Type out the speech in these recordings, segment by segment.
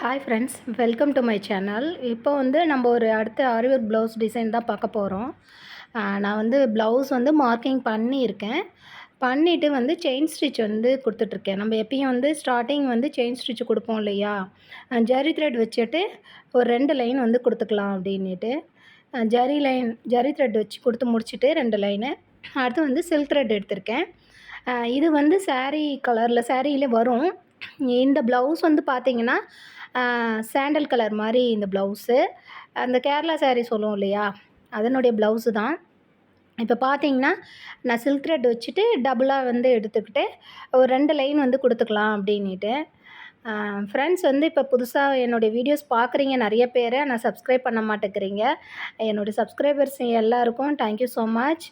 Hi friends, welcome to my channel. இப்போ வந்து நம்ம ஒரு அடுத்த ஆரி ஒர்க் ப்ளவுஸ் டிசைன் தான் பார்க்க போகிறோம். நான் வந்து ப்ளவுஸ் வந்து மார்க்கிங் பண்ணியிருக்கேன். பண்ணிவிட்டு வந்து செயின் ஸ்டிச் வந்து கொடுத்துட்ருக்கேன். நம்ம எப்பயும் வந்து ஸ்டார்டிங் வந்து செயின் ஸ்டிச் கொடுப்போம் இல்லையா, ஜரி த்ரெட் வச்சுட்டு ஒரு 2 லைன் வந்து கொடுத்துக்கலாம் அப்படின்ட்டு ஜரி த்ரெட் வச்சு கொடுத்து முடிச்சுட்டு 2 லைனு. அடுத்து வந்து சில்க் த்ரெட் எடுத்திருக்கேன். இது வந்து சாரியில் வரும். இந்த ப்ளவுஸ் வந்து பார்த்திங்கன்னா சாண்டல் கலர் மாதிரி இந்த ப்ளவுஸு. அந்த கேரளா சாரீ சொல்லுவோம் இல்லையா, அதனுடைய ப்ளவுஸு தான். இப்போ பார்த்தீங்கன்னா நான் சில்க் த்ரெட் வச்சுட்டு டபுளாக வந்து எடுத்துக்கிட்டு ஒரு 2 லைன் வந்து கொடுத்துக்கலாம் அப்படின்ட்டு. ஃப்ரெண்ட்ஸ் வந்து இப்போ புதுசாக என்னுடைய வீடியோஸ் பார்க்குறீங்க நிறைய பேர், ஆனால் சப்ஸ்கிரைப் பண்ண மாட்டேங்கிறீங்க. என்னுடைய சப்ஸ்கிரைபர்ஸ் எல்லாருக்கும் தேங்க்யூ ஸோ மச்.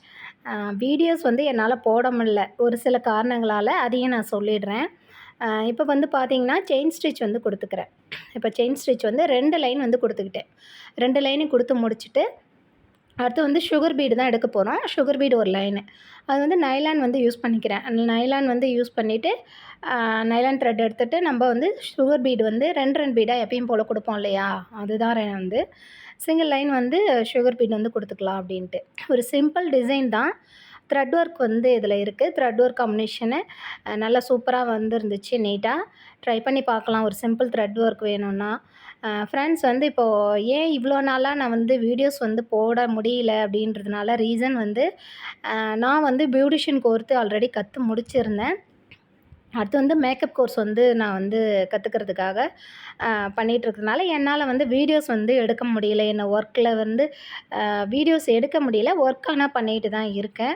வீடியோஸ் வந்து என்னால் போட முடியல ஒரு சில காரணங்களால், அதையும் நான் சொல்லிடுறேன். இப்போ வந்து பார்த்திங்கன்னா செயின் ஸ்டிச் வந்து கொடுத்துக்கிறேன். இப்போ செயின் ஸ்டிச் வந்து 2 லைன் வந்து கொடுத்துக்கிட்டேன். 2 லைனு கொடுத்து முடிச்சுட்டு அடுத்து வந்து சுகர் பீடு தான் எடுக்க போகிறோம். சுகர் பீடு ஒரு லைனு, அது வந்து நைலான் வந்து யூஸ் பண்ணிக்கிறேன். நைலான் வந்து யூஸ் பண்ணிவிட்டு நைலான் த்ரெட் எடுத்துகிட்டு நம்ம வந்து சுகர் பீடு வந்து 2 பீடாக எப்பயும் போல் கொடுப்போம் இல்லையா, அதுதான் வந்து சிங்கிள் லைன் வந்து சுகர் பீடு வந்து கொடுத்துக்கலாம் அப்படின்ட்டு. ஒரு சிம்பிள் டிசைன் தான். த்ரெட் ஒர்க் வந்து இதில் இருக்குது. த்ரெட் ஒர்க் காம்பினேஷனு நல்லா சூப்பராக வந்துருந்துச்சு. நீட்டாக ட்ரை பண்ணி பார்க்கலாம் ஒரு சிம்பிள் த்ரெட் ஒர்க் வேணும்னா. ஃப்ரெண்ட்ஸ் வந்து இப்போது ஏன் இவ்வளோ நாளாக நான் வந்து வீடியோஸ் வந்து போட முடியல அப்படின்றதுனால ரீசன் வந்து நான் வந்து பியூட்டிஷியன் கோர்ஸ் ஆல்ரெடி கற்று முடிச்சிருந்தேன். அடுத்து வந்து மேக்கப் கோர்ஸ் வந்து நான் வந்து கற்றுக்கிறதுக்காக பண்ணிகிட்ருக்கிறதுனால என்னால் வந்து வீடியோஸ் வந்து எடுக்க முடியல. என்ன ஒர்க்கில் வந்து வீடியோஸ் எடுக்க முடியல. ஒர்க் ஆனால் பண்ணிட்டு தான் இருக்கேன்.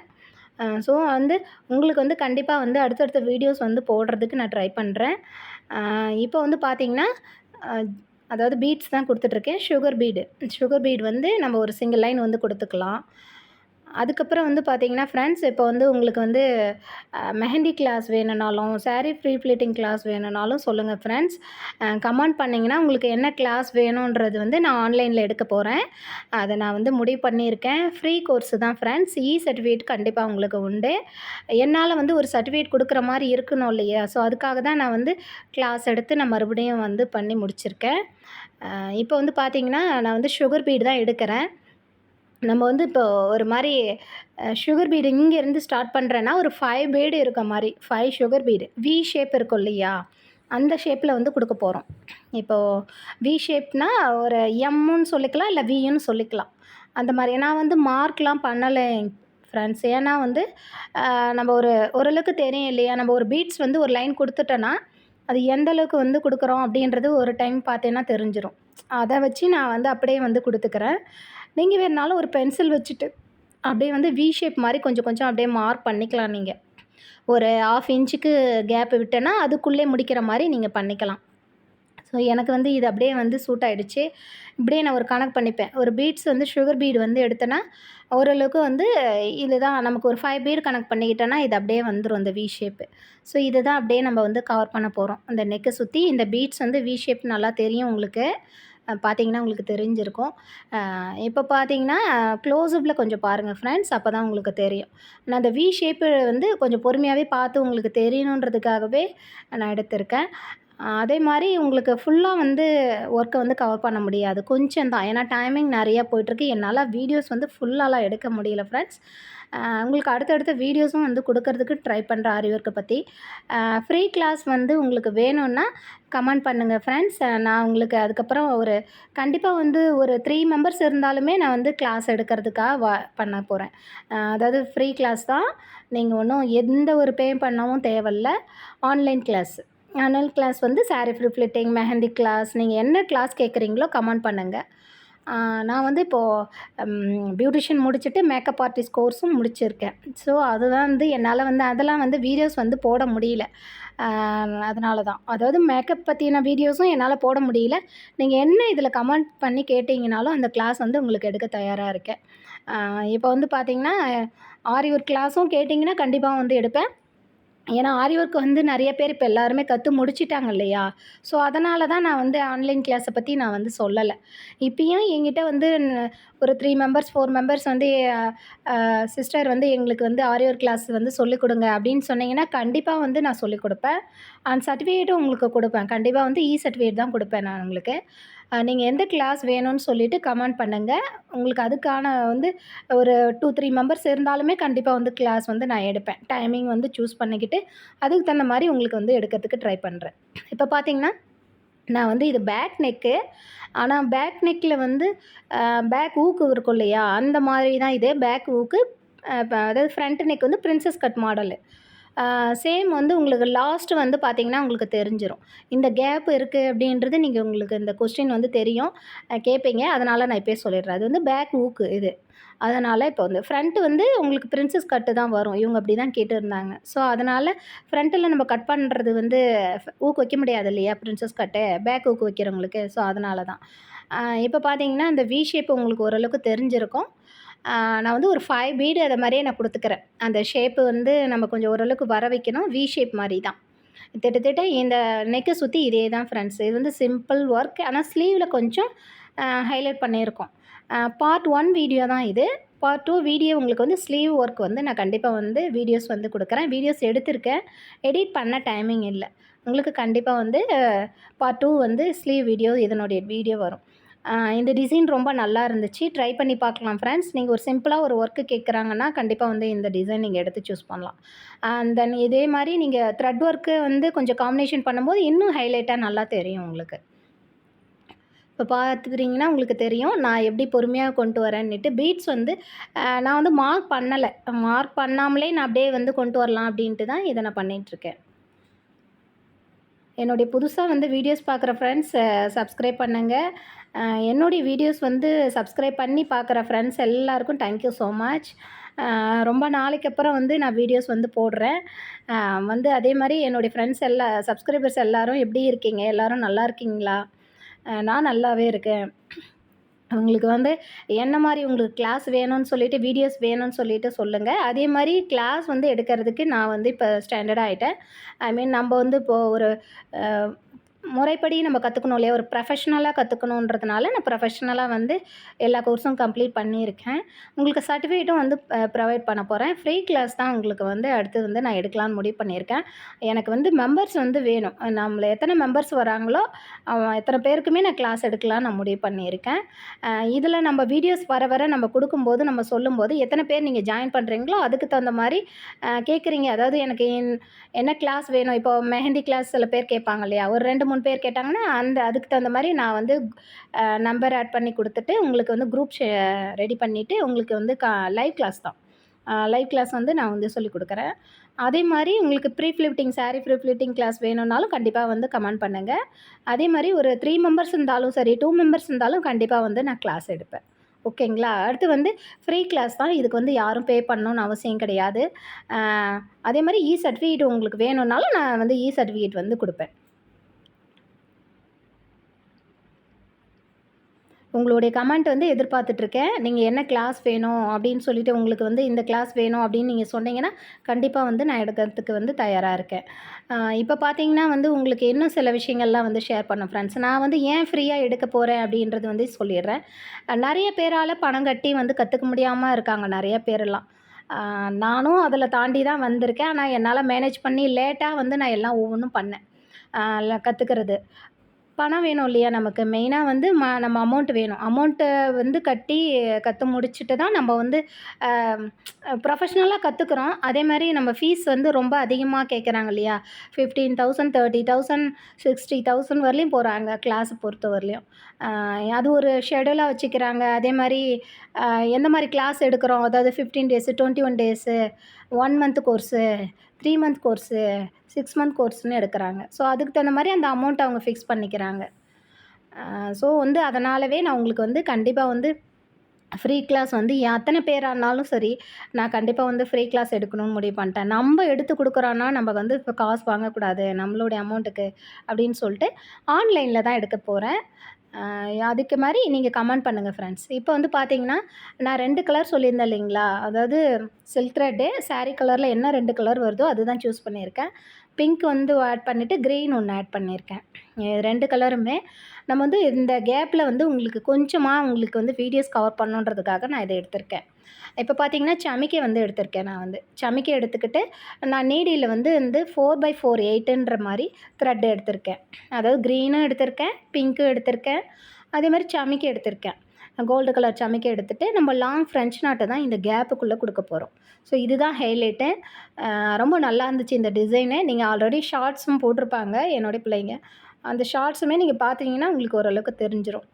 ஸோ வந்து உங்களுக்கு வந்து கண்டிப்பாக வந்து அடுத்தடுத்த வீடியோஸ் வந்து போடுறதுக்கு நான் ட்ரை பண்ணுறேன். இப்போ வந்து பார்த்திங்கன்னா அதாவது பீட்ஸ் தான் கொடுத்துட்ருக்கேன். சுகர் பீடு வந்து நம்ம ஒரு சிங்கிள் லைன் வந்து கொடுத்துக்கலாம். அதுக்கப்புறம் வந்து பார்த்திங்கன்னா ஃப்ரெண்ட்ஸ், இப்போ வந்து உங்களுக்கு வந்து மெஹந்தி கிளாஸ் வேணும்னாலும், சாரீ ப்ரீ ப்ளீட்டிங் கிளாஸ் வேணும்னாலும் சொல்லுங்கள் ஃப்ரெண்ட்ஸ். கமெண்ட் பண்ணிங்கன்னா உங்களுக்கு என்ன கிளாஸ் வேணுன்றது வந்து நான் ஆன்லைனில் எடுக்க போகிறேன். அதை நான் வந்து முடிவு பண்ணியிருக்கேன். ஃப்ரீ கோர்ஸு தான் ஃப்ரெண்ட்ஸ். சர்டிஃபிகேட் கண்டிப்பாக உங்களுக்கு உண்டு. என்னால் வந்து ஒரு சர்டிஃபிகேட் கொடுக்குற மாதிரி இருக்கணும் இல்லையா, ஸோ அதுக்காக தான் நான் வந்து கிளாஸ் எடுத்து நான் மறுபடியும் வந்து பண்ணி முடிச்சிருக்கேன். இப்போ வந்து பார்த்திங்கன்னா நான் வந்து சுகர் பீடு தான் எடுக்கிறேன். நம்ம வந்து இப்போ ஒரு மாதிரி சுகர் பீடு இங்கேருந்து ஸ்டார்ட் பண்ணுறேன்னா ஒரு 5 பீடு இருக்க மாதிரி 5 சுகர் பீடு வி ஷேப் இருக்கும் இல்லையா, அந்த ஷேப்பில் வந்து கொடுக்க போகிறோம். இப்போது வி ஷேப்னா ஒரு எம்முன்னு சொல்லிக்கலாம், இல்லை வின்னு சொல்லிக்கலாம். அந்த மாதிரி நான் வந்து மார்க்லாம் பண்ணலை ஃப்ரெண்ட்ஸ். ஏன்னா வந்து நம்ம ஓரளவுக்கு தெரியும் இல்லையா, நம்ம ஒரு பீட்ஸ் வந்து ஒரு லைன் கொடுத்துட்டோன்னா அது எந்த அளவுக்கு வந்து கொடுக்குறோம் அப்படின்றது ஒரு டைம் பார்த்தேன்னா தெரிஞ்சிடும். அதை வச்சு நான் வந்து அப்படியே வந்து கொடுத்துக்கிறேன். நீங்கள் வேணுனாலும் ஒரு பென்சில் வச்சுட்டு அப்படியே வந்து வி ஷேப் மாதிரி கொஞ்சம் கொஞ்சம் அப்படியே மார்க் பண்ணிக்கலாம். நீங்கள் ஒரு 1/2 இன்ச்சுக்கு கேப்பு விட்டேன்னா அதுக்குள்ளே முடிக்கிற மாதிரி நீங்கள் பண்ணிக்கலாம். ஸோ எனக்கு வந்து இது அப்படியே வந்து சூட் ஆகிடுச்சு. இப்படியே நான் ஒரு கணக்கு பண்ணிப்பேன். ஒரு பீட்ஸ் வந்து சுகர் பீடு வந்து எடுத்தேன்னா ஓரளவுக்கு வந்து இதுதான் நமக்கு ஒரு 5 பீடு கணக்கு பண்ணிக்கிட்டோன்னா இது அப்படியே வந்துடும் இந்த வி ஷேப்பு. ஸோ இது தான் அப்படியே நம்ம வந்து கவர் பண்ண போகிறோம். அந்த நெக்கை சுற்றி இந்த பீட்ஸ் வந்து வி ஷேப் நல்லா தெரியும் உங்களுக்கு. பார்த்திங்கன்னா உங்களுக்கு தெரிஞ்சிருக்கும். இப்போ பார்த்திங்கன்னா க்ளோஸ்அப்பில் கொஞ்சம் பாருங்கள் ஃப்ரெண்ட்ஸ், அப்போ தான் உங்களுக்கு தெரியும். நான் அந்த வி ஷேப்பு வந்து கொஞ்சம் பொறுமையாகவே பார்த்து உங்களுக்கு தெரியணுன்றதுக்காகவே நான் எடுத்திருக்கேன். அதே மாதிரி உங்களுக்கு ஃபுல்லாக வந்து ஒர்க்கை வந்து கவர் பண்ண முடியாது, கொஞ்சம் தான். ஏன்னா டைமிங் நிறையா போயிட்டுருக்கு. என்னால் வீடியோஸ் வந்து ஃபுல்லாலாம் எடுக்க முடியல ஃப்ரெண்ட்ஸ். உங்களுக்கு அடுத்தடுத்த வீடியோஸும் வந்து கொடுக்கறதுக்கு ட்ரை பண்ணுறேன் ஆரி ஒர்க்கை பற்றி. ஃப்ரீ கிளாஸ் வந்து உங்களுக்கு வேணும்னா கமெண்ட் பண்ணுங்கள் ஃப்ரெண்ட்ஸ். நான் உங்களுக்கு அதுக்கப்புறம் கண்டிப்பாக வந்து ஒரு 3 மெம்பர்ஸ் இருந்தாலுமே நான் வந்து கிளாஸ் எடுக்கிறதுக்காக பண்ண போகிறேன். அதாவது ஃப்ரீ கிளாஸ் தான். நீங்கள் ஒன்றும் எந்த ஒரு பே பண்ணவும் தேவையில்ல. ஆன்லைன் கிளாஸ் வந்து sari pre pleating, mehndi class, நீங்கள் என்ன கிளாஸ் கேட்குறீங்களோ கமெண்ட் பண்ணுங்கள். நான் வந்து இப்போது பியூட்டிஷியன் முடிச்சுட்டு மேக்கப் ஆர்டிஸ்ட் கோர்ஸும் முடிச்சிருக்கேன். ஸோ அதுதான் வந்து என்னால் வந்து அதெல்லாம் வந்து வீடியோஸ் வந்து போட முடியல. அதனால தான், அதாவது மேக்கப் பற்றின வீடியோஸும் என்னால் போட முடியல. நீங்கள் என்ன இதில் கமெண்ட் பண்ணி கேட்டிங்கனாலும் அந்த கிளாஸ் வந்து உங்களுக்கு எடுக்க தயாராக இருக்கேன். இப்போ வந்து பார்த்திங்கன்னா ஆரி ஒர்க் கிளாஸும் கேட்டிங்கன்னா கண்டிப்பாக வந்து எடுப்பேன். ஏன்னா ஆரி ஒர்க் வந்து நிறைய பேர் இப்போ எல்லாருமே கற்று முடிச்சிட்டாங்க இல்லையா? ஸோ, அதனால தான் நான் வந்து ஆன்லைன் கிளாஸை பற்றி நான் வந்து சொல்லலை. இப்பயும் என்கிட்ட வந்து ஒரு 3 மெம்பர்ஸ் 4 மெம்பர்ஸ் வந்து சிஸ்டர் வந்து எங்களுக்கு வந்து ஆரி ஒர்க் கிளாஸ் வந்து சொல்லிக் கொடுங்க அப்படின்னு சொன்னீங்கன்னா, கண்டிப்பா வந்து நான் சொல்லிக் கொடுப்பேன். அண்ட் சர்டிஃபிகேட்டும் உங்களுக்கு கொடுப்பேன். கண்டிப்பா வந்து சர்டிஃபிகேட் தான் கொடுப்பேன் நான் உங்களுக்கு. நீங்க எந்த கிளாஸ் வேணும்னு சொல்லிட்டு கமெண்ட் பண்ணுங்க. உங்களுக்கு அதுக்கான வந்து ஒரு 2, 3 மெம்பர்ஸ் இருந்தாலுமே கண்டிப்பா வந்து கிளாஸ் வந்து நான் எடுப்பேன். டைமிங் வந்து சூஸ் பண்ணிக்கிட்டு, அதுக்கு தகுந்த மாரி உங்களுக்கு வந்து எடுக்கிறதுக்கு ட்ரை பண்றேன். இப்ப பார்த்தீங்கன்னா, நான் வந்து இது பேக் நெக்கு. ஆனா பேக் நெக்ல வந்து பேக் ஊக்கு இருக்கும் இல்லையா? அந்த மாதிரி தான் இது. பேக் ஊக்கு அதாவது ஃப்ரண்ட் நெக் வந்து பிரின்சஸ் கட் மாடலு. சேம் வந்து உங்களுக்கு லாஸ்ட் வந்து பார்த்தீங்கன்னா, உங்களுக்கு தெரிஞ்சிரும். இந்த கேப் இருக்கு அப்படின்றது நீங்க உங்களுக்கு இந்த கொஸ்டின் வந்து தெரியும். கேட்பீங்க. அதனால நான் இப்பயே சொல்லிடுறேன். அது வந்து பேக் ஊக்கு இது. அதனால இப்போ வந்து ஃப்ரண்ட் வந்து உங்களுக்கு பிரின்சஸ் கட்டு தான் வரும். இவங்க அப்படி தான் கேட்டிருந்தாங்க. ஸோ, அதனால ஃப்ரண்ட்டில நம்ம கட் பண்ணுறது வந்து ஊக்கு வைக்க முடியாது இல்லையா? பிரின்சஸ் கட்டு. பேக் ஊக்கு வைக்கிறவங்களுக்கு. ஸோ, அதனால தான். இப்போ பார்த்தீங்கன்னா, இந்த வி ஷேப் உங்களுக்கு ஓரளவுக்கு தெரிஞ்சிருக்கும். நான் வந்து ஒரு 5 பீடு அது மாரியே நான் குடுத்துக்கிறேன். அந்த ஷேப்பு வந்து நம்ம கொஞ்சம் ஓரளவுக்கு வர வைக்கணும். வி ஷேப் மாரி தான். கிட்டத்தட்ட இந்த நெக்க சுத்தி இதே தான் ஃப்ரெண்ட்ஸ். இது வந்து சிம்பிள் ஒர்க். ஆனா ஸ்லீவ்ல கொஞ்சம் ஹைலைட் பண்ணியிருக்கோம். பார்ட் 1 வீடியோ தான் இது. பார்ட் 2 வீடியோ உங்களுக்கு வந்து ஸ்லீவ் ஒர்க் வந்து நான் கண்டிப்பா வந்து வீடியோஸ் வந்து குடுக்குறேன். வீடியோஸ் எடுத்திருக்கேன். எடிட் பண்ண டைமிங் இல்ல. உங்களுக்கு கண்டிப்பா வந்து பார்ட் 2 வந்து ஸ்லீவ் வீடியோ இதனுடைய வீடியோ வரும். இந்த டிசைன் ரொம்ப நல்லா இருந்துச்சு. ட்ரை பண்ணி பார்க்கலாம் ஃப்ரெண்ட்ஸ். நீங்க ஒரு சிம்பிளா ஒரு ஒர்க்கு கேட்குறாங்கன்னா, கண்டிப்பா வந்து இந்த டிசைன் நீங்க எடுத்து சூஸ் பண்ணலாம். அண்ட் தென் இதே மாரி நீங்க த்ரெட் ஒர்க்கு வந்து கொஞ்சம் காம்பினேஷன் பண்ணும்போது இன்னும் ஹைலைட்டா நல்லா தெரியும் உங்களுக்கு. இப்போ பார்த்துக்கிறீங்கன்னா உங்களுக்கு தெரியும். நான் எப்படி பொறுமையா கொண்டு வரேன்னுட்டு. பீட்ஸ் வந்து நான் வந்து மார்க் பண்ணல. மார்க் பண்ணாமலே நான் அப்படியே வந்து கொண்டு வரலாம் அப்படின்ட்டு தான் இத நான் பண்ணிட்டுருக்கேன். என்னுடைய புதுசா வந்து வீடியோஸ் பார்க்குற ஃப்ரெண்ட்ஸ் சப்ஸ்கிரைப் பண்ணுங்க. என்னுடைய வீடியோஸ் வந்து சப்ஸ்கிரைப் பண்ணி பார்க்குற ஃப்ரெண்ட்ஸ் எல்லாருக்கும் தேங்க் யூ ஸோ மச். ரொம்ப நாளைக்கு அப்புறம் வந்து நான் வீடியோஸ் வந்து போடுறேன். அ வந்து அதே மாரி என்னுடைய ஃப்ரெண்ட்ஸ் சப்ஸ்கிரைபர்ஸ் எல்லாரும் எப்படி இருக்கீங்க? எல்லாரும் நல்லா இருக்கீங்களா? நான் நல்லாவே இருக்கேன். உங்களுக்கு வந்து என்ன மாரி உங்களுக்கு கிளாஸ் வேணும்னு சொல்லிட்டு, வீடியோஸ் வேணும்னு சொல்லிட்டு சொல்லுங்க. அதே மாரி கிளாஸ் வந்து எடுக்கிறதுக்கு நான் வந்து இப்ப ஸ்டாண்டர்ட் ஆயிட்டேன். ஐ மீன் நம்ப வந்து இப்போ ஒரு அ முறைப்படி நம்ம கத்துக்கணும் இல்லையா? ஒரு ப்ரொஃபஷ்னலா கத்துக்கணுன்றதுனால, நான் ப்ரொஃபஷ்னலா வந்து எல்லா கோர்ஸும் கம்ப்ளீட் பண்ணியிருக்கேன். உங்களுக்கு சர்டிஃபிகேட்டும் வந்து ப்ரொவைட் பண்ண போறேன். ஃப்ரீ கிளாஸ் தான் உங்களுக்கு வந்து அடுத்து வந்து நான் எடுக்கலான்னு முடிவு பண்ணியிருக்கேன். எனக்கு வந்து மெம்பர்ஸ் வந்து வேணும். நம்மள எத்தன மெம்பர்ஸ் வராங்களோ, எத்தன பேருக்குமே நான் கிளாஸ் எடுக்கலான்னு நான் முடிவு பண்ணியிருக்கேன். இதில நம்ம வீடியோஸ் வர வர நம்ம குடுக்கும்போது, நம்ம சொல்லும்போது, எத்தன பேர் நீங்க ஜாயின் பண்றீங்களோ, அதுக்கு தகுந்த மாரி கேட்குறீங்க. அதாவது எனக்கு என்ன கிளாஸ் வேணும்? இப்போ மெஹந்தி கிளாஸ் சில பேர் கேட்பாங்க இல்லையா? ஒரு 2, 3 பேர் கேட்டாங்கன்னா, அதுக்கு தகுந்த மாரி நான் வந்து நம்பர் ஆட் பண்ணி குடுத்துட்டு, உங்களுக்கு வந்து குரூப் ரெடி பண்ணிட்டு, உங்களுக்கு வந்து லைவ் கிளாஸ் தான். லைவ் கிளாஸ் வந்து நான் வந்து சொல்லிக் குடுக்குறேன். அதே மாரி உங்களுக்கு ப்ரீ ஃப்ளிட்டிங் ப்ரீ ஃப்ளிட்டிங் கிளாஸ் வேணும்னாலும் கண்டிப்பா வந்து கமெண்ட் பண்ணுங்க. அதே மாரி ஒரு 3 மெம்பர்ஸ் இருந்தாலும் சரி, 2 மெம்பர்ஸ் இருந்தாலும் கண்டிப்பா வந்து நான் கிளாஸ் எடுப்பேன். ஓகேங்களா? அடுத்து வந்து ஃப்ரீ கிளாஸ் தான். இதுக்கு வந்து யாரும் பே பண்ணணும்னு அவசியம் கிடையாது. அ அதே மாரி சர்டிஃபிகேட் உங்களுக்கு வேணும்னாலும் நான் வந்து சர்டிஃபிகேட் வந்து குடுப்பேன். உங்களுடைய கமெண்ட் வந்து எதிர்பார்த்துட்ருக்கேன். நீங்க என்ன கிளாஸ் வேணும் அப்படின்னு சொல்லிட்டு உங்களுக்கு வந்து இந்த கிளாஸ் வேணும் அப்படின்னு நீங்க சொன்னீங்கன்னா, கண்டிப்பா வந்து நான் எடுக்கிறதுக்கு வந்து தயாரா இருக்கேன். இப்ப பார்த்தீங்கன்னா வந்து உங்களுக்கு இன்னும் சில விஷயங்கள்லாம் வந்து ஷேர் பண்ணேன் ஃப்ரெண்ட்ஸ். நான் வந்து ஏன் ஃப்ரீயா எடுக்க போறேன் அப்படின்றது வந்து சொல்லிடுறேன். நெறைய பேரால பணம் கட்டி வந்து கத்துக்க முடியாம இருக்காங்க நெறைய பேரெல்லாம். அ நானும் அதில தாண்டி தான் வந்திருக்கேன். ஆனா என்னால மேனேஜ் பண்ணி லேட்டா வந்து நான் எல்லாம் ஒவ்வொன்னும் பண்ணேன். கத்துக்கிறது. பணம் வேணும் இல்லையா நமக்கு? மெயினா வந்து நம்ம அமௌண்ட் வேணும். அமௌண்ட்ட வந்து கட்டி கத்து முடிச்சுட்டு தான் நம்ம வந்து அ ப்ரொஃபஷ்னலா கத்துக்குறோம். அதேமாரி நம்ம ஃபீஸ் வந்து ரொம்ப அதிகமா கேட்குறாங்க இல்லையா? 15,000 30,000 60,000 வரலையும் போறாங்க கிளாஸ பொறுத்தவரையிலும். அ அது ஒரு ஷெட்யூலா வச்சுக்கிறாங்க. அதேமாரி அ எந்த மாரி கிளாஸ் எடுக்கிறோம், அதாவது 15 days, 21 days, 1 month course, 3 month course, 6 month கோர்ஸ்ன்னு எடுக்குறாங்க. ஸோ, அதுக்கு தகுந்த மாரி அந்த அமௌண்ட் அவங்க ஃபிக்ஸ் பண்ணிக்கிறாங்க. ஸோ வந்து அதனாலவே நான் உங்களுக்கு வந்து கண்டிப்பா வந்து ஃப்ரீ கிளாஸ் வந்து எத்தன பேரானாலும் சரி, நான் கண்டிப்பா வந்து ஃப்ரீ கிளாஸ் எடுக்கணும்னு முடிவு பண்ணிட்டேன். நம்ப எடுத்து குடுக்குறோன்னா, நம்ம வந்து இப்ப காசு வாங்கக்கூடாது. நம்மளுடைய அமௌண்ட்டுக்கு அப்படின்னு சொல்லிட்டு, ஆன்லைன்ல தான் எடுக்க போறேன். அதுக்கு மாரி நீங்க கமெண்ட் பண்ணுங்க ஃப்ரெண்ட்ஸ். இப்போ வந்து பார்த்தீங்கன்னா, நான் 2 கலர் சொல்லியிருந்தேன் இல்லைங்களா? அதாவது சில்க் த்ரெட்டு சாரீ கலர்ல என்ன 2 கலர் வருதோ அதுதான் சூஸ் பண்ணியிருக்கேன். பிங்க் வந்து ஆட் பண்ணிட்டு, கிரீன் ஒண்ணு ஆட் பண்ணியிருக்கேன். 2 கலருமே நம்ம வந்து இந்த கேப்ல வந்து உங்களுக்கு கொஞ்சமா உங்களுக்கு வந்து வீடியோஸ் கவர் பண்ணணுன்றதுக்காக நான் இத எடுத்திருக்கேன். இப்போ பார்த்தீங்கன்னா, சமிக்கை வந்து எடுத்திருக்கேன் நான் வந்து. சமிக்கை எடுத்துக்கிட்டு, நான் நீடில்ல வந்து 4x4 8ன்ற மாரி த்ரெட் எடுத்திருக்கேன். அதாவது க்ரீனும் எடுத்திருக்கேன், பிங்க்கும் எடுத்திருக்கேன், அதே மாரி சமிக்கை எடுத்திருக்கேன். கோல்டு கலர் சமிக்கை எடுத்துட்டு, நம்ம லாங் ஃப்ரெஞ்ச் நாட்ட தான் இந்த கேப்புக்குள்ள குடுக்க போறோம். ஸோ இதுதான் ஹைலைட்டு. ரொம்ப நல்லா இருந்துச்சு இந்த டிசைனு. நீங்க ஆல்ரெடி ஷார்ட்ஸும் போட்டிருப்பாங்க என்னோட பிள்ளைங்க. அந்த ஷார்ட்ஸுமே நீங்க பார்த்தீங்கன்னா, உங்களுக்கு ஓரளவுக்கு தெரிஞ்சிரும்.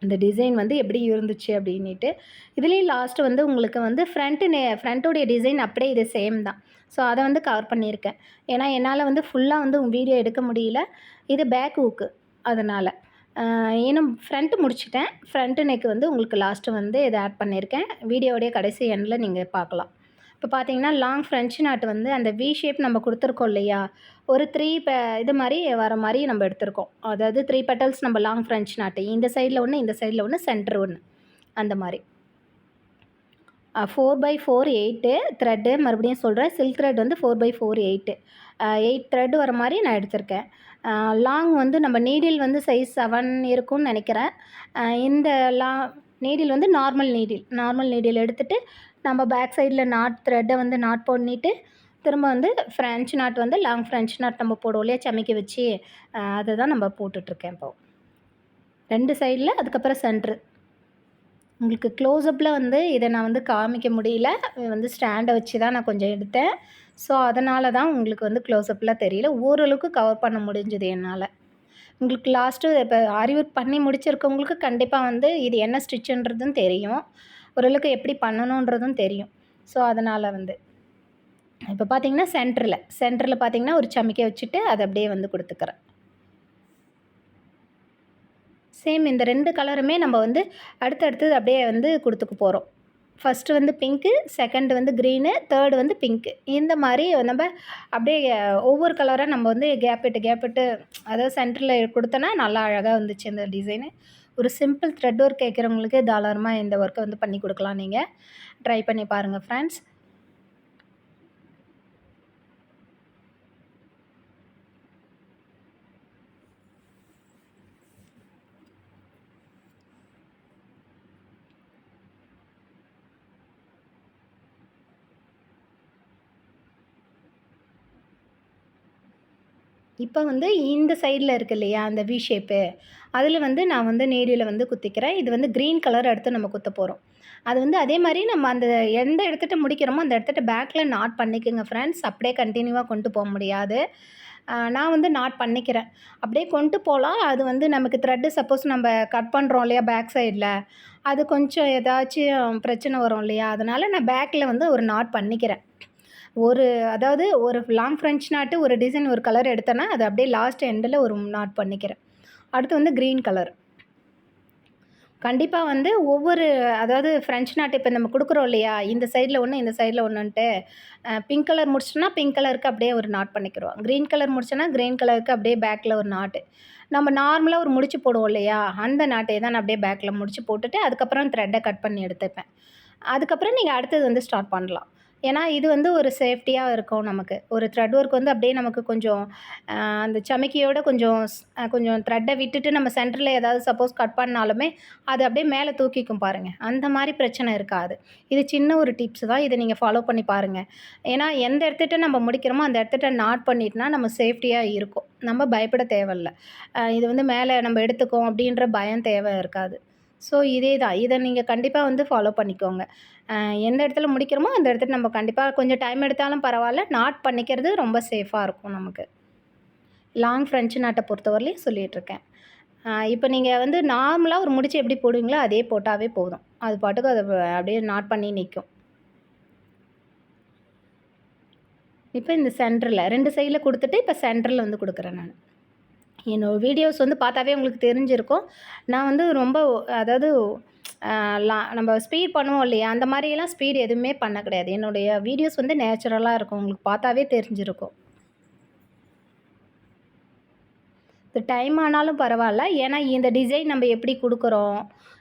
இந்த டிசைன் வந்து எப்படி இருந்துச்சு அப்படின்னிட்டு. இதுலேயும் லாஸ்ட் வந்து உங்களுக்கு வந்து ஃப்ரண்ட்டோடைய டிசைன் அப்படியே இது சேம் தான். ஸோ அத வந்து கவர் பண்ணியிருக்கேன். ஏன்னா, என்னால வந்து ஃபுல்லா வந்து வீடியோ எடுக்க முடியல. இது பேக் ஹூக்கு அதனால. இன்னும் ஃப்ரண்ட் முடிச்சுட்டேன். ஃப்ரண்ட் நெக் வந்து உங்களுக்கு லாஸ்ட்டு வந்து இத ஆட் பண்ணியிருக்கேன். வீடியோவுடைய கடைசி எண்ட்ல நீங்க பார்க்கலாம். இப்போ பார்த்தீங்கன்னா, லாங் ஃப்ரெஞ்ச் நாட் வந்து அந்த வி ஷேப் நம்ம குடுத்துருக்கோம் இல்லையா? ஒரு 3 இது மாரி வர மாரி நம்ம எடுத்திருக்கோம். அதாவது 3 பெட்டல்ஸ் நம்ம லாங் ஃப்ரெஞ்ச் நாட்டு. இந்த சைட்ல 1, இந்த சைட்ல 1, சென்டர் 1 அந்த மாரி. 4x4 8 த்ரெட்டு மறுபடியும் சொல்றேன். சில்க் த்ரெட் வந்து 4x4 8. 8 த்ரெட் வர மாரி நான் எடுத்திருக்கேன். லாங் வந்து நம்ம நீடில் வந்து சைஸ் 7 இருக்கும்னு நெனைக்கிறேன். இந்த லா நீடில் வந்து நார்மல் நீடில் எடுத்துட்டு, நம்ம பேக் சைட்ல த்ரெட்ட வந்து நாட் பண்ணிட்டு, திரும்ப வந்து ஃப்ரெஞ்ச் நாட் வந்து லாங் ஃப்ரெஞ்ச் நாட் நம்ம போடுவோம் இல்லையா? சமிக்கி வச்சு, அதுதான் நம்ம போட்டுட்ருக்கேன் இப்போ. 2 சைட்ல அதுக்கப்புறம் சென்ட்ரு. உங்களுக்கு க்ளோஸ்அப்ல வந்து இத நான் வந்து காமிக்க முடியல. வந்து ஸ்டாண்ட வச்சு தான் நான் கொஞ்சம் எடுத்தேன். ஸோ, அதனால தான் உங்களுக்கு வந்து க்ளோஸ்அப்ல தெரியல. ஓரளவுக்கு கவர் பண்ண முடிஞ்சது என்னால. உங்களுக்கு லாஸ்ட்டு இப்போ ஆரி ஒர்க் பண்ணி முடிச்சிருக்கவங்களுக்கு கண்டிப்பா வந்து இது என்ன ஸ்டிச்சுன்றதும் தெரியும். ஓரளவுக்கு எப்படி பண்ணணுன்றதும் தெரியும். ஸோ, அதனால வந்து. இப்போ பார்த்தீங்கன்னா, சென்டர்ல பார்த்தீங்கன்னா, ஒரு சமிக்கை வச்சுட்டு அத அப்படியே வந்து குடுத்துக்கிறேன். சேம் இந்த 2 கலருமே நம்ம வந்து அடுத்தடுத்தது அப்படியே வந்து குடுத்துக்க போறோம். ஃபர்ஸ்ட்டு வந்து பிங்க்கு, செகண்ட் வந்து க்ரீனு, தேர்டு வந்து பிங்க்கு. இந்த மாரி நம்ப அப்படியே ஒவ்வொரு கலரா நம்ம வந்து கேப் விட்டு அதாவது சென்டர்ல குடுத்தோன்னா நல்லா அழகா வந்துச்சு இந்த டிசைனு. ஒரு சிம்பிள் த்ரெட் ஒர்க் கேட்குறவங்களுக்கு தாராளமா இந்த ஒர்க்க வந்து பண்ணி குடுக்கலாம் நீங்க. ட்ரை பண்ணி பாருங்க ஃப்ரெண்ட்ஸ். இப்ப வந்து இந்த சைட்ல இருக்கு இல்லையா? அந்த வி ஷேப்பு. அதில வந்து நான் வந்து நீடில வந்து குத்திக்கிறேன். இது வந்து கிரீன் கலர் அடுத்து நம்ம குத்தப் போறோம். அது வந்து அதே மாரி நம்ம அந்த எந்த இடத்துட்ட முடிக்கிறோமோ, அந்த இடத்துட்ட பேக்ல நாட் பண்ணிக்கங்க ஃப்ரெண்ட்ஸ். அப்படியே கன்டினியூவா கொண்டு போ முடியாது. நான் வந்து நாட் பண்ணிக்கிறேன். அப்படியே கொண்டு போலாம். அது வந்து நமக்கு த்ரெட் சப்போஸ் நம்ம கட் பண்றோம் இல்லையா? பேக் சைட்ல. அது கொஞ்சம் ஏதாச்சும் பிரச்சனை வரும் இல்லையா? அதனால நான் பேக்ல வந்து ஒரு நாட் பண்ணிக்கிறேன். ஒரு அதாவது ஒரு லாங் ஃப்ரெஞ்ச் நாட்டு ஒரு டிசைன் ஒரு கலர் எடுத்தேன்னா, அது அப்படியே லாஸ்ட் எண்டுல ஒரு நாட் பண்ணிக்கிறேன். அடுத்து வந்து கிரீன் கலர். கண்டிப்பா வந்து ஒவ்வொரு அதாவது ஃப்ரெஞ்ச் நாட் இப்ப நம்ம குடுக்குறோம் இல்லையா? இந்த சைட்ல 1, இந்த சைட்ல 1ன்ட்டு. பிங்க் கலர் முடிச்சிட்டோம்னா, பிங்க் கலருக்கு அப்படியே ஒரு நாட் பண்ணிக்கிறோம். கிரீன் கலர் முடிச்சோன்னா, கிரீன் கலருக்கு அப்படியே பேக்ல ஒரு நாட்டு. நம்ம நார்மலா ஒரு முடிச்சு போடுவோம் இல்லையா? அந்த நாட்டே தான் நான் அப்படியே பேக்ல முடிச்சு போட்டுட்டு, அதுக்கப்புறம் த்ரெட்ட கட் பண்ணி எடுத்துப்பேன். அதுக்கப்புறம் நீங்க அடுத்தது வந்து ஸ்டார்ட் பண்ணலாம். ஏன்னா, இது வந்து ஒரு சேஃப்டியா இருக்கும் நமக்கு. ஒரு த்ரெட் ஒர்க் வந்து அப்படியே நமக்கு கொஞ்சம் அந்த சமிக்கையோட கொஞ்சம் த்ரெட்ட விட்டுட்டு நம்ம சென்டர்ல ஏதாவது சப்போஸ் கட் பண்ணாலுமே, அது அப்படியே மேல தூக்கிக்கும் பாருங்க. அந்த மாரி பிரச்சனை இருக்காது. இது சின்ன ஒரு டிப்ஸ் தான். இத நீங்க ஃபாலோ பண்ணி பாருங்க. ஏன்னா, எந்த இடத்துட்ட நம்ம முடிக்கிறோமோ, அந்த இடத்துட்ட நாட் பண்ணிட்டோம்னா, நம்ம சேஃப்டியா இருக்கும். நம்ம பயப்பட தேவையில்ல. இது வந்து மேல நம்ம எடுத்துக்குவோம் அப்படின்ற பயம் தேவை இருக்காது. ஸோ, இதே தான். இத நீங்க கண்டிப்பா வந்து ஃபாலோ பண்ணிக்கோங்க. எந்த இடத்துல முடிக்கிறோமோ, அந்த இடத்துல நம்ம கண்டிப்பா கொஞ்சம் டைம் எடுத்தாலும் பரவால்ல, நாட் பண்ணிக்கிறது ரொம்ப சேஃபா இருக்கும் நமக்கு. லாங் ஃப்ரெஞ்ச் நாட்ட பொறுத்தவரையிலயும் சொல்லிட்டுருக்கேன். இப்ப நீங்க வந்து நார்மலா ஒரு முடிச்சு எப்படி போடுவீங்களோ, அதே போட்டாவே போதும். அது பாட்டுக்கு அது அப்படியே நாட் பண்ணி நிக்கும். இப்ப இந்த சென்டர்ல 2 சைட்ல குடுத்துட்டு, இப்ப சென்டர்ல வந்து குடுக்குறேன் நானு. என்னோட வீடியோஸ் வந்து பார்த்தாவே உங்களுக்கு தெரிஞ்சிருக்கும். நான் வந்து ரொம்ப அதாவது அ நம்ம ஸ்பீட் பண்ணுவோம் இல்லையா? அந்த மாரியெல்லாம் ஸ்பீட் எதுவுமே பண்ண கிடையாது. என்னுடைய வீடியோஸ் வந்து நேச்சுரலா இருக்கும். உங்களுக்கு பார்த்தாவே தெரிஞ்சிருக்கும். இது டைம் ஆனாலும் பரவாயில்ல. ஏன்னா இந்த டிசைன் நம்ம எப்படி குடுக்குறோம்,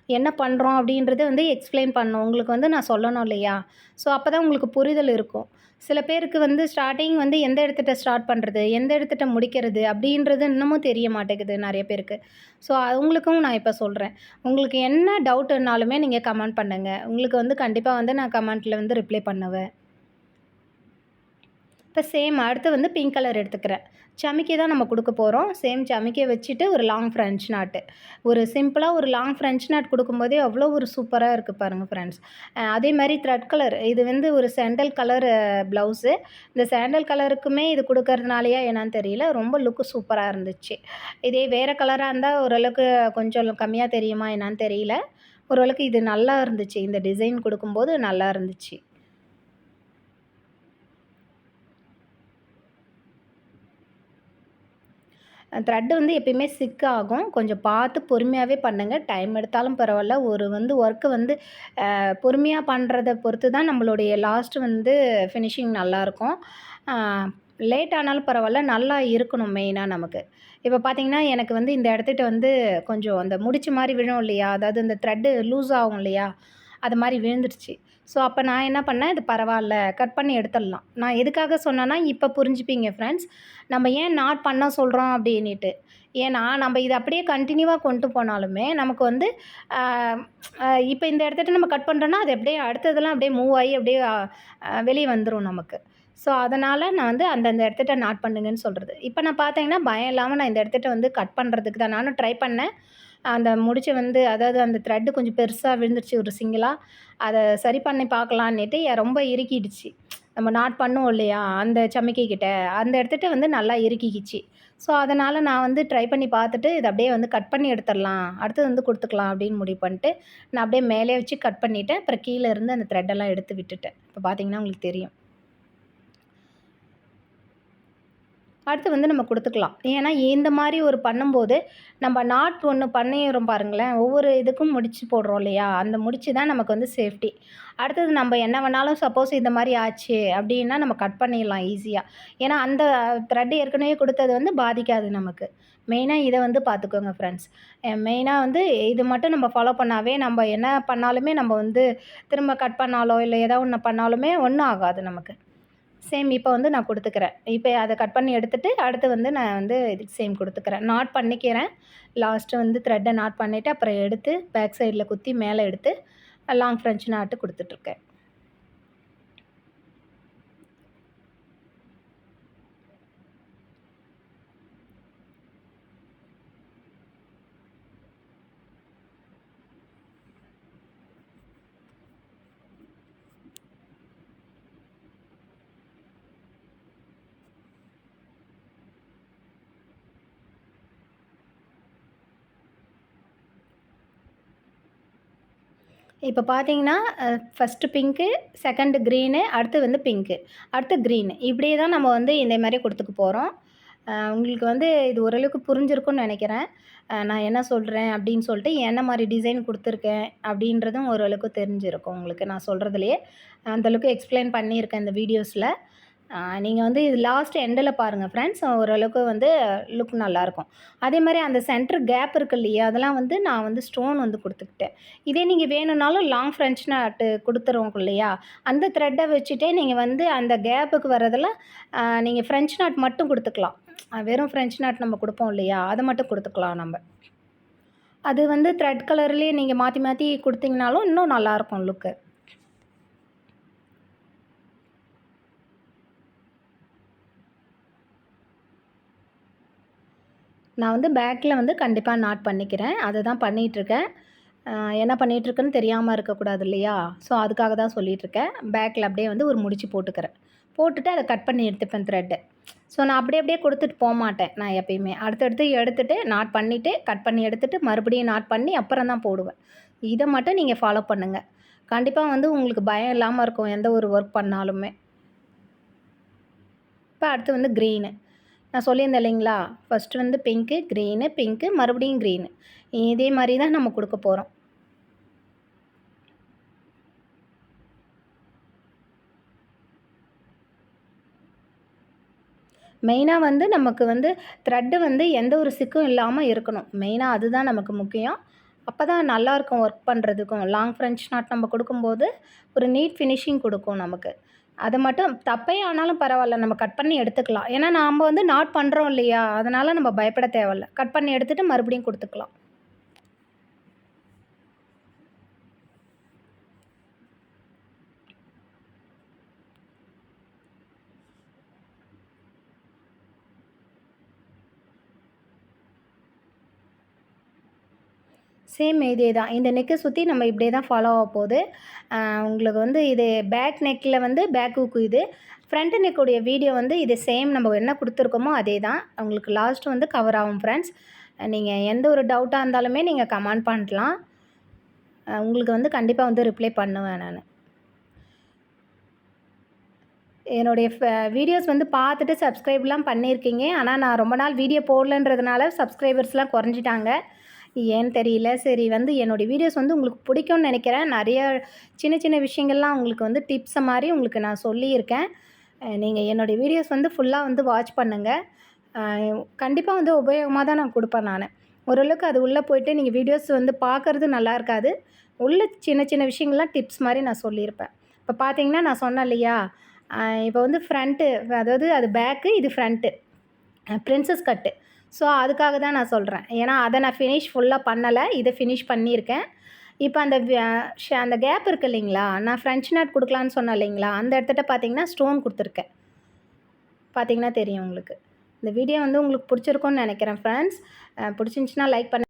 என்ன பண்ணுறோம் அப்படின்றது வந்து எக்ஸ்ப்ளைன் பண்ணணும். உங்களுக்கு வந்து நான் சொல்லணும் இல்லையா? ஸோ அப்ப தான் உங்களுக்கு புரிதல் இருக்கும். சில பேருக்கு வந்து ஸ்டார்ட்டிங் வந்து எந்த இடத்துட்ட ஸ்டார்ட் பண்ணுறது, எந்த இடத்துட்ட முடிக்கிறது அப்படின்றது இன்னமும் தெரிய மாட்டேங்குது நெறைய பேருக்கு. ஸோ அவங்களுக்கும் நான் இப்ப சொல்றேன். உங்களுக்கு என்ன டவுட்டுனாலுமே நீங்க கமெண்ட் பண்ணுங்க. உங்களுக்கு வந்து கண்டிப்பா வந்து நான் கமெண்ட்ல வந்து ரிப்ளை பண்ணுவேன். இப்போ சேம் அடுத்து வந்து பிங்க் கலர் எடுத்துக்கிறேன். சமிக்கை தான் நம்ம குடுக்க போறோம். சேம் சமிக்கைய வச்சுட்டு ஒரு லாங் ஃப்ரெஞ்ச் நாட்டு. ஒரு சிம்பிளா ஒரு லாங் ஃப்ரெஞ்ச் நாட் குடுக்கும்போதே அவ்வளோ ஒரு சூப்பரா இருக்கு பாருங்க ஃப்ரெண்ட்ஸ். அதே மாரி த்ரெட் கலர் இது வந்து ஒரு சாண்டல் கலர் ப்ளவுஸு. இந்த சாண்டல் கலருக்குமே இது குடுக்கறதுனாலயா என்னன்னு தெரியல. ரொம்ப லுக் சூப்பரா இருந்துச்சு. இதே வேற கலரா இருந்தா ஓரளவுக்கு கொஞ்சம் கம்மியா தெரியுமா என்னான்னு தெரியல. ஓரளவுக்கு இது நல்லா இருந்துச்சு. இந்த டிசைன் குடுக்கும்போது நல்லா இருந்துச்சு. த்ரெட் வந்து எப்பயுமே சிக் ஆகும். கொஞ்சம் பார்த்து பொறுமையாவே பண்ணுங்க. டைம் எடுத்தாலும் பரவால்ல. ஒரு வந்து ஒர்க் வந்து பொறுமையா பண்றத பொறுத்து தான் நம்மளுடைய லாஸ்ட் வந்து ஃபினிஷிங் நல்லாயிருக்கும். அ லேட் ஆனாலும் பரவால்ல. நல்லா இருக்கணும் மெயினா நமக்கு. இப்ப பார்த்தீங்கன்னா, எனக்கு வந்து இந்த இடத்துட்ட வந்து கொஞ்சம் அந்த முடிச்சு மாரி விழும் இல்லையா? அதாவது இந்த த்ரெட் லூஸ் ஆகும் இல்லையா? அது மாரி விழுந்துருச்சு. ஸோ, அப்ப நான் என்ன பண்ணேன், இது பரவால்ல கட் பண்ணி எடுத்துடலாம். நான் எதுக்காக சொன்னேன்னா, இப்ப புரிஞ்சுப்பீங்க ஃப்ரெண்ட்ஸ். நம்ம ஏன் நாட் பண்ண சொல்றோம் அப்டின்னிட்டு. ஏன்னா, நம்ம இத அப்படியே கன்டினியூவா கொண்டு போனாலுமே, நமக்கு வந்து அ அ இப்ப இந்த இடத்துட்ட நம்ம கட் பண்றோம்னா, அது அப்படியே அடுத்ததெல்லாம் அப்படியே மூவ் ஆயி அப்படியே வெளிய வந்துரும் நமக்கு. ஸோ, அதனால நான் வந்து அந்தந்த இடத்துட்ட நாட் பண்ணுங்கன்னு சொல்றது. இப்ப நான் பார்த்தீங்கன்னா, பயம் இல்லாம நான் இந்த இடத்துட்ட வந்து கட் பண்றதுக்கு தான் நானும் ட்ரை பண்ணேன். அந்த முடிச்சு வந்து அதாவது அந்த த்ரெட் கொஞ்சம் பெருசா விழுந்துருச்சு ஒரு சிங்கிளா. அத சரி பண்ணி பார்க்கலான்னிட்டு ரொம்ப இறுக்கிடுச்சு. நம்ம நாட் பண்ணுவோம் இல்லையா? அந்த சமிக்கை கிட்ட, அந்த இடத்துட்ட வந்து நல்லா இறுக்கிக்கிச்சு. ஸோ, அதனால நான் வந்து ட்ரை பண்ணி பார்த்துட்டு, இத அப்படியே வந்து கட் பண்ணி எடுத்துறலாம். அடுத்தது வந்து குடுத்துக்கலாம் அப்படின்னு முடிவு பண்ணிட்டு, நான் அப்படியே மேலே வச்சு கட் பண்ணிட்டேன். அப்புறம் கீழ இருந்து அந்த த்ரெட்டெல்லாம் எடுத்து விட்டுட்டேன். இப்ப பார்த்தீங்கன்னா உங்களுக்கு தெரியும். அடுத்து வந்து நம்ம குடுத்துக்கலாம். ஏன்னா, இந்த மாரி ஒரு பண்ணும்போது, நம்ம நாட் ஒண்ணு பண்ணிர்றோம் பாருங்களேன், ஒவ்வொரு இதுக்கும் முடிச்சு போடுறோம் இல்லையா? அந்த முடிச்சு தான் நமக்கு வந்து சேஃப்டி. அடுத்தது நம்ம என்ன வேணாலும் சப்போஸ் இந்த மாரி ஆச்சு அப்டின்னா, நம்ம கட் பண்ணிடலாம் ஈஸியா. ஏன்னா, அந்த த்ரெட் ஏற்கனவே குடுத்தது வந்து பாதிக்காது நமக்கு. மெயினா இத வந்து பார்த்துக்கோங்க ஃப்ரெண்ட்ஸ். மெயினா வந்து இது மட்டும் நம்ம ஃபாலோ பண்ணாவே, நம்ம என்ன பண்ணாலுமே நம்ம வந்து திரும்ப கட் பண்ணாலோ, இல்ல ஏதோ ஒண்ணு பண்ணாலுமே ஒண்ணும் ஆகாது நமக்கு. சேம் இப்ப வந்து நான் குடுத்துக்கிறேன். இப்ப அத கட் பண்ணி எடுத்துட்டு, அடுத்து வந்து நான் வந்து இதுக்கு சேம் குடுத்துக்கிறேன். நாட் பண்ணிக்கிறேன். லாஸ்ட்டு வந்து த்ரெட்ட நாட் பண்ணிட்டு, அப்புறம் எடுத்து பேக் சைட்ல குத்தி மேல எடுத்து லாங் ஃப்ரெஞ்ச் நாட்டு குடுத்துட்டுருக்கேன். இப்ப பார்த்தீங்கன்னா, ஃபர்ஸ்ட்டு பிங்க்கு, செகண்டு கிரீனு, அடுத்து வந்து பிங்க்கு, அடுத்து கிரீனு. இப்படியே தான் நம்ம வந்து இந்த மாரி குடுத்துக்க போறோம். உங்களுக்கு வந்து இது ஓரளவுக்கு புரிஞ்சிருக்கும்னு நெனைக்கிறேன். நான் என்ன சொல்றேன் அப்படின்னு சொல்லிட்டு, என்ன மாரி டிசைன் குடுத்துருக்கேன் அப்படின்றதும் ஓரளவுக்கு தெரிஞ்சிருக்கும் உங்களுக்கு நான் சொல்றதுலயே. அந்த அளவுக்கு எக்ஸ்ப்ளைன் பண்ணியிருக்கேன் இந்த வீடியோஸ்ல. நீங்க வந்து இது லாஸ்ட் எண்டுல பாருங்க ஃப்ரெண்ட்ஸ். ஓரளவுக்கு வந்து லுக் நல்லாயிருக்கும். அதேமாரி அந்த சென்டர் கேப் இருக்கு இல்லையா? அதெல்லாம் வந்து நான் வந்து ஸ்டோன் வந்து குடுத்துக்கிட்டேன். இதே நீங்க வேணும்னாலும் லாங் ஃப்ரெஞ்ச் நாட்டு குடுத்துருவோம் இல்லையா? அந்த த்ரெட்ட வச்சுட்டே நீங்க வந்து அந்த கேப்புக்கு வரதெல்லாம் நீங்க ஃப்ரெஞ்ச் நாட் மட்டும் குடுத்துக்கலாம். வெறும் ஃப்ரெஞ்ச் நாட் நம்ம குடுப்போம் இல்லையா? அத மட்டும் குடுத்துக்கலாம் நம்ப. அது வந்து த்ரெட் கலர்லயே நீங்க மாத்தி மாத்தி குடுத்தீங்கனாலும் இன்னும் நல்லாயிருக்கும் லுக்கு. நான் வந்து பேக்ல வந்து கண்டிப்பா நாட் பண்ணிக்கிறேன். அதுதான் பண்ணிட்டுருக்கேன். அ என்ன பண்ணிட்டுருக்கேன்னு தெரியாம இருக்கக்கூடாது இல்லையா? ஸோ, அதுக்காக தான் சொல்லிட்டுருக்கேன். பேக்ல அப்படியே வந்து ஒரு முடிச்சு போட்டுக்கிறேன். போட்டுட்டு அத கட் பண்ணி எடுத்துப்பேன் த்ரெட்ட. ஸோ, நான் அப்படியே அப்படியே குடுத்துட்டு போமாட்டேன் நான் எப்பயுமே. அடுத்தடுத்து எடுத்துட்டு நாட் பண்ணிட்டு, கட் பண்ணி எடுத்துட்டு, மறுபடியும் நாட் பண்ணி அப்புறம் தான் போடுவேன். இத மட்டும் நீங்க ஃபாலோ பண்ணுங்க. கண்டிப்பா வந்து உங்களுக்கு பயம் இல்லாம இருக்கும் எந்த ஒரு ஒர்க் பண்ணாலுமே. இப்ப அடுத்து வந்து கிரீனு. நான் சொல்லியிருந்தேன் இல்லைங்களா? ஃபர்ஸ்ட்டு வந்து பிங்க்கு, கிரீனு, பிங்க்கு, மறுபடியும் கிரீனு. இதே மாரி தான் நம்ம குடுக்க போறோம். மெயினாக வந்து நமக்கு வந்து த்ரெட்டு வந்து எந்த ஒரு சிக்கும் இல்லாமல் இருக்கணும். மெயினாக அதுதான் நமக்கு முக்கியம். அப்போ தான் நல்லாயிருக்கும் ஒர்க் பண்ணுறதுக்கும். லாங் ஃப்ரெஞ்ச் நாட் நம்ம கொடுக்கும்போது ஒரு நீட் ஃபினிஷிங் கொடுக்கும் நமக்கு. அது மட்டும் தப்பே ஆனாலும் பரவாயில்ல, நம்ம கட் பண்ணி எடுத்துக்கலாம். ஏன்னா நாம் வந்து நாட் பண்ணுறோம் இல்லையா? அதனால் நம்ம பயப்பட தேவையில்ல. கட் பண்ணி எடுத்துகிட்டு மறுபடியும் கொடுத்துக்கலாம். சேம் இதே தான். இந்த நெக்கை சுற்றி நம்ம இப்படியே தான் ஃபாலோ ஆக போகுது. உங்களுக்கு வந்து இது பேக் நெக்கில் வந்து பேக் ஹூக்கு இது. ஃப்ரண்ட் நெக்குடைய வீடியோ வந்து இது சேம் நம்ம என்ன கொடுத்துருக்கோமோ அதே தான். உங்களுக்கு லாஸ்ட் வந்து கவர் ஆகும் ஃப்ரெண்ட்ஸ். நீங்கள் எந்த ஒரு டவுட்டாக இருந்தாலுமே நீங்கள் கமெண்ட் பண்ணலாம். உங்களுக்கு வந்து கண்டிப்பாக வந்து ரிப்ளை பண்ணுவேன் நான். என்னுடைய வீடியோஸ் வந்து பார்த்துட்டு சப்ஸ்கிரைப்லாம் பண்ணியிருக்கீங்க. ஆனால் நான் ரொம்ப நாள் வீடியோ போடலன்றதுனால சப்ஸ்கிரைபர்ஸ்லாம் குறைஞ்சிட்டாங்க. ஏன்னு தெரியல. சரி வந்து என்னுடைய வீடியோஸ் வந்து உங்களுக்கு பிடிக்கும்னு நினைக்கிறேன். நிறைய சின்ன சின்ன விஷயங்கள்லாம் உங்களுக்கு வந்து டிப்ஸை மாதிரி உங்களுக்கு நான் சொல்லியிருக்கேன். நீங்கள் என்னுடைய வீடியோஸ் வந்து ஃபுல்லாக வந்து வாட்ச் பண்ணுங்கள். கண்டிப்பாக வந்து உபயோகமாக தான் நான் கொடுப்பேன் நான். ஓரளவுக்கு அது உள்ளே போய்ட்டு நீங்கள் வீடியோஸ் வந்து பார்க்குறது நல்லா இருக்காது. உள்ள சின்ன சின்ன விஷயங்கள்லாம் டிப்ஸ் மாதிரி நான் சொல்லியிருப்பேன். இப்போ பார்த்தீங்கன்னா நான் சொன்னேன் இல்லையா? இப்போ வந்து ஃப்ரண்ட்டு, அதாவது அது பேக்கு, இது ஃப்ரண்ட்டு. பிரின்சஸ் கட்டு. ஸோ அதுக்காக தான் நான் சொல்கிறேன். ஏன்னா அதை நான் ஃபினிஷ் ஃபுல்லாக பண்ணலை. இதை ஃபினிஷ் பண்ணியிருக்கேன். இப்போ அந்த அந்த கேப் இருக்குது இல்லைங்களா? நான் ஃப்ரெஞ்ச் நாட் கொடுக்கலான்னு சொன்னேன் இல்லைங்களா? அந்த இடத்துட்ட பார்த்தீங்கன்னா ஸ்டோன் கொடுத்துருக்கேன். பார்த்தீங்கன்னா தெரியும் உங்களுக்கு. இந்த வீடியோ வந்து உங்களுக்கு பிடிச்சிருக்கும்னு நினைக்கிறேன் ஃப்ரெண்ட்ஸ். பிடிச்சிருந்துச்சின்னா லைக் பண்ணு.